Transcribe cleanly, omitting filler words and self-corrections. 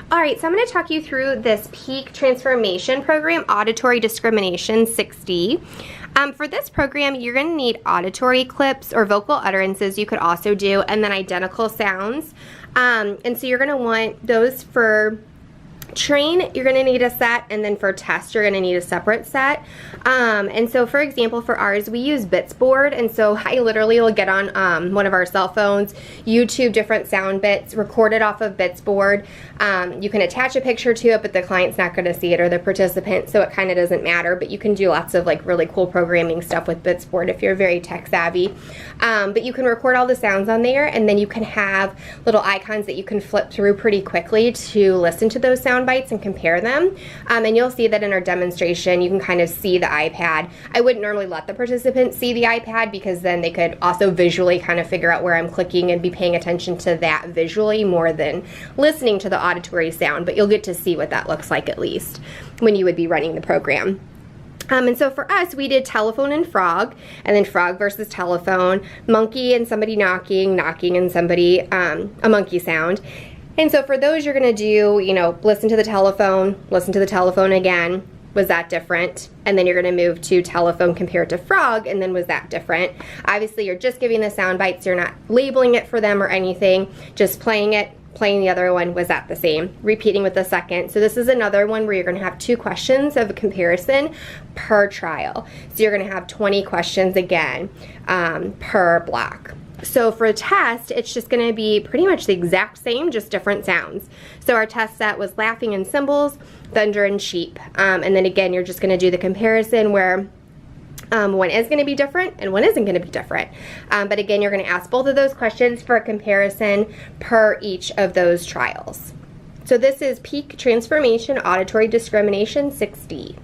All right, so I'm going to talk you through this peak transformation program, Auditory Discrimination 6D. For this program, you're going to need auditory clips or vocal utterances you could also do, and then identical sounds. And so you're going to want those for train, you're going to need a set, and then for test, you're going to need a separate set. And so, for example, for ours, we use Bitsboard, and so I literally will get on one of our cell phones, YouTube different sound bits, record it off of Bitsboard. You can attach a picture to it, but the client's not going to see it, or the participant, so it kind of doesn't matter, but you can do lots of like really cool programming stuff with Bitsboard if you're very tech savvy. But you can record all the sounds on there, and then you can have little icons that you can flip through pretty quickly to listen to those sound bites and compare them. And you'll see that in our demonstration, you can kind of see the iPad. I wouldn't normally let the participants see the iPad because then they could also visually kind of figure out where I'm clicking and be paying attention to that visually more than listening to the auditory sound, but you'll get to see what that looks like at least when you would be running the program. And so for us, we did telephone and frog, and then frog versus telephone, monkey and somebody knocking, knocking and somebody, a monkey sound. And so for those, you're going to do, you know, listen to the telephone again. Was that different? And then you're going to move to telephone compared to frog, and then was that different? Obviously, you're just giving the sound bites. You're not labeling it for them or anything, just playing it. Playing the other one, was that the same? Repeating with the second. So this is another one where you're going to have 2 questions of a comparison per trial. So you're going to have 20 questions again per block. So for a test, it's just going to be pretty much the exact same, just different sounds. So our test set was laughing and cymbals, thunder and sheep. And then again, you're just going to do the comparison where one is going to be different and one isn't going to be different. But again, you're going to ask both of those questions for a comparison per each of those trials. So this is Peak Transformation Auditory Discrimination 6D.